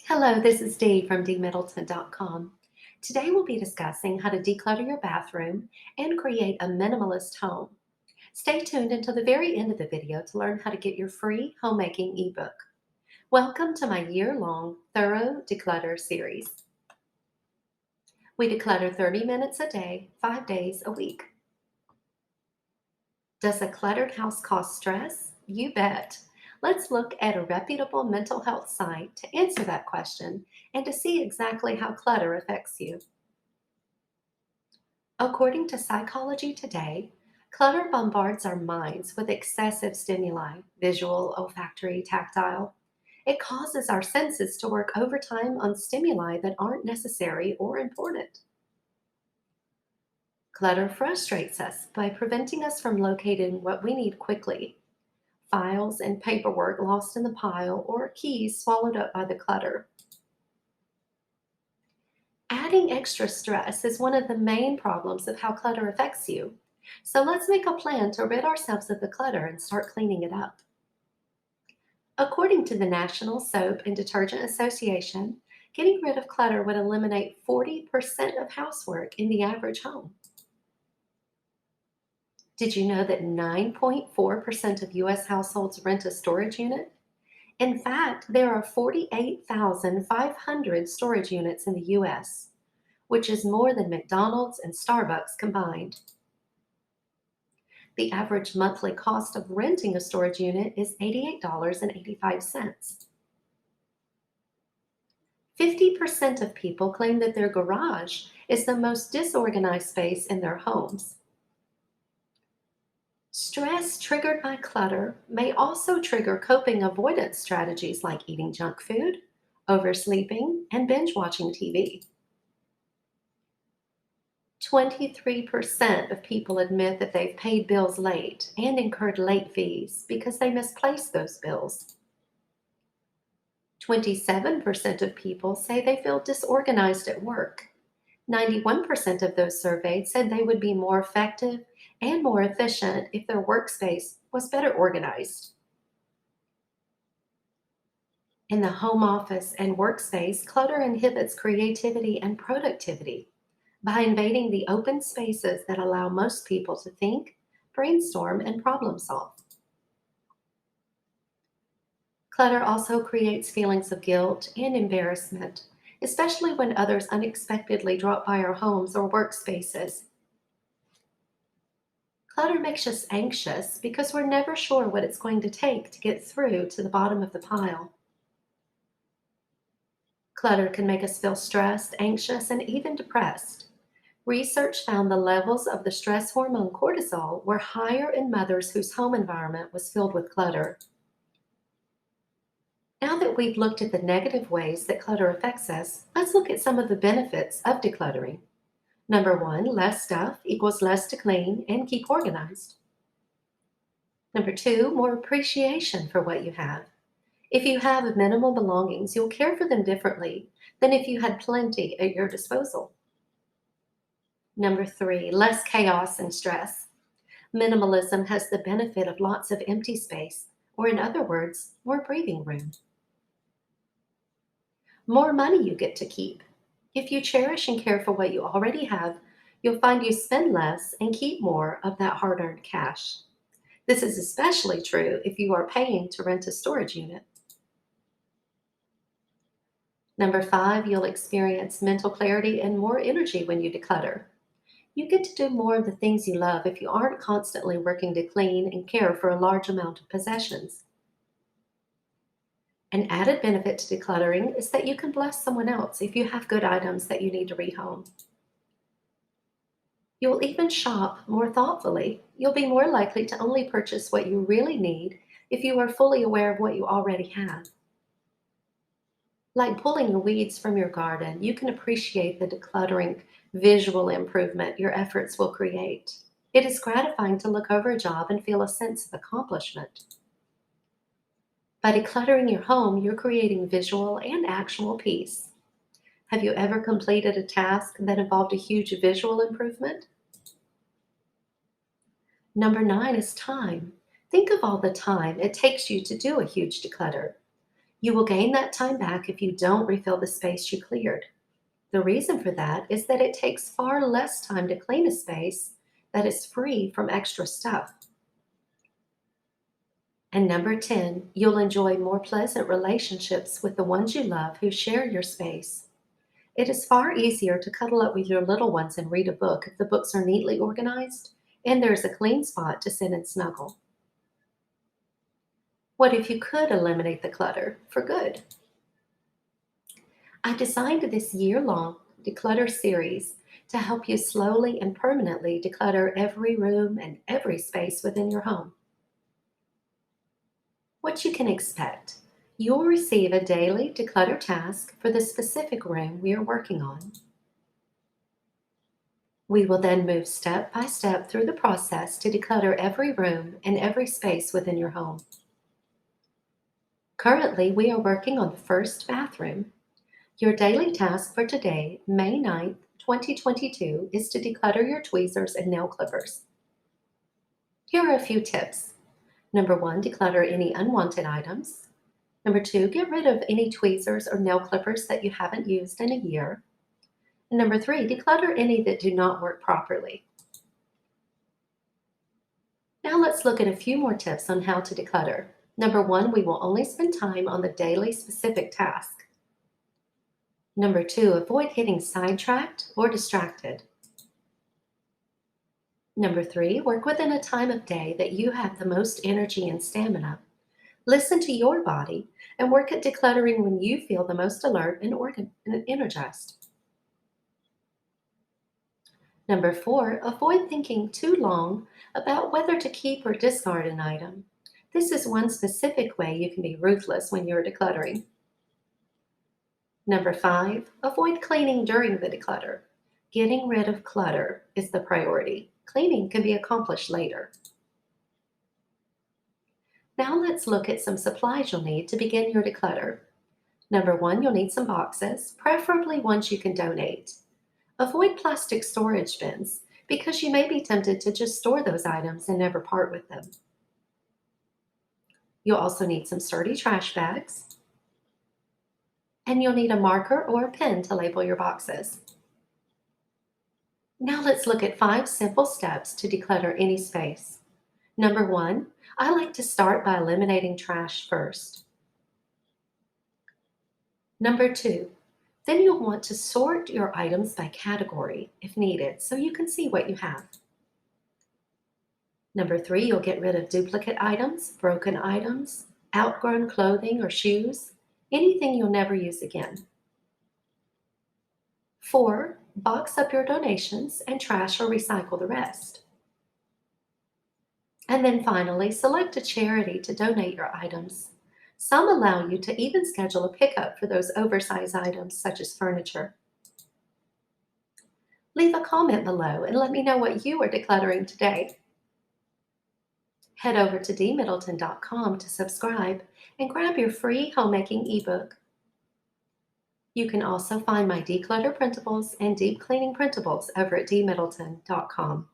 Hello, this is Dee from dmiddleton.com. Today we'll be discussing how to declutter your bathroom and create a minimalist home. Stay tuned until the very end of the video to learn how to get your free homemaking ebook. Welcome to my year-long thorough declutter series. We declutter 30 minutes a day, 5 days a week. Does a cluttered house cause stress? You bet. Let's look at a reputable mental health site to answer that question and to see exactly how clutter affects you. According to Psychology Today, clutter bombards our minds with excessive stimuli, visual, olfactory, tactile. It causes our senses to work overtime on stimuli that aren't necessary or important. Clutter frustrates us by preventing us from locating what we need quickly. Files and paperwork lost in the pile, or keys swallowed up by the clutter. Adding extra stress is one of the main problems of how clutter affects you. So let's make a plan to rid ourselves of the clutter and start cleaning it up. According to the National Soap and Detergent Association, getting rid of clutter would eliminate 40% of housework in the average home. Did you know that 9.4% of US households rent a storage unit? In fact, there are 48,500 storage units in the US, which is more than McDonald's and Starbucks combined. The average monthly cost of renting a storage unit is $88.85. 50% of people claim that their garage is the most disorganized space in their homes. Stress triggered by clutter may also trigger coping avoidance strategies like eating junk food, oversleeping, and binge watching TV. 23% of people admit that they've paid bills late and incurred late fees because they misplaced those bills. 27% of people say they feel disorganized at work. 91% of those surveyed said they would be more effective and more efficient if their workspace was better organized. In the home office and workspace, clutter inhibits creativity and productivity by invading the open spaces that allow most people to think, brainstorm, and problem solve. Clutter also creates feelings of guilt and embarrassment, especially when others unexpectedly drop by our homes or workspaces. Clutter makes us anxious because we're never sure what it's going to take to get through to the bottom of the pile. Clutter can make us feel stressed, anxious, and even depressed. Research found the levels of the stress hormone cortisol were higher in mothers whose home environment was filled with clutter. Now that we've looked at the negative ways that clutter affects us, let's look at some of the benefits of decluttering. Number one, less stuff equals less to clean and keep organized. Number two, more appreciation for what you have. If you have minimal belongings, you'll care for them differently than if you had plenty at your disposal. Number three, less chaos and stress. Minimalism has the benefit of lots of empty space, or in other words, more breathing room. More money you get to keep. If you cherish and care for what you already have, you'll find you spend less and keep more of that hard-earned cash. This is especially true if you are paying to rent a storage unit. Number five, you'll experience mental clarity and more energy when you declutter. You get to do more of the things you love if you aren't constantly working to clean and care for a large amount of possessions. An added benefit to decluttering is that you can bless someone else if you have good items that you need to rehome. You'll even shop more thoughtfully. You'll be more likely to only purchase what you really need if you are fully aware of what you already have. Like pulling the weeds from your garden, you can appreciate the decluttering visual improvement your efforts will create. It is gratifying to look over a job and feel a sense of accomplishment. By decluttering your home, you're creating visual and actual peace. Have you ever completed a task that involved a huge visual improvement? Number nine is time. Think of all the time it takes you to do a huge declutter. You will gain that time back if you don't refill the space you cleared. The reason for that is that it takes far less time to clean a space that is free from extra stuff. And number 10, you'll enjoy more pleasant relationships with the ones you love who share your space. It is far easier to cuddle up with your little ones and read a book if the books are neatly organized and there is a clean spot to sit and snuggle. What if you could eliminate the clutter for good? I designed this year long Declutter series to help you slowly and permanently declutter every room and every space within your home. What you can expect. You'll receive a daily declutter task for the specific room we are working on. We will then move step by step through the process to declutter every room and every space within your home. Currently, we are working on the first bathroom. Your daily task for today, May 9th, 2022, is to declutter your tweezers and nail clippers. Here are a few tips. Number 1, declutter any unwanted items. Number 2, get rid of any tweezers or nail clippers that you haven't used in a year. And number 3, declutter any that do not work properly. Now let's look at a few more tips on how to declutter. Number 1, we will only spend time on the daily specific task. Number 2, avoid getting sidetracked or distracted. Number 3, work within a time of day that you have the most energy and stamina. Listen to your body and work at decluttering when you feel the most alert and energized. Number 4, avoid thinking too long about whether to keep or discard an item. This is one specific way you can be ruthless when you're decluttering. Number 5, avoid cleaning during the declutter. Getting rid of clutter is the priority. Cleaning can be accomplished later. Now let's look at some supplies you'll need to begin your declutter. Number 1, you'll need some boxes, preferably ones you can donate. Avoid plastic storage bins because you may be tempted to just store those items and never part with them. You'll also need some sturdy trash bags, and you'll need a marker or a pen to label your boxes. Now let's look at 5 simple steps to declutter any space. Number 1, I like to start by eliminating trash first. Number 2, then you'll want to sort your items by category if needed so you can see what you have. Number 3, you'll get rid of duplicate items, broken items, outgrown clothing or shoes, anything you'll never use again. 4, box up your donations and trash or recycle the rest. And then finally, select a charity to donate your items. Some allow you to even schedule a pickup for those oversized items such as furniture. Leave a comment below and let me know what you are decluttering today. Head over to dmiddleton.com to subscribe and grab your free homemaking ebook. You can also find my declutter printables and deep cleaning printables over at dmiddleton.com.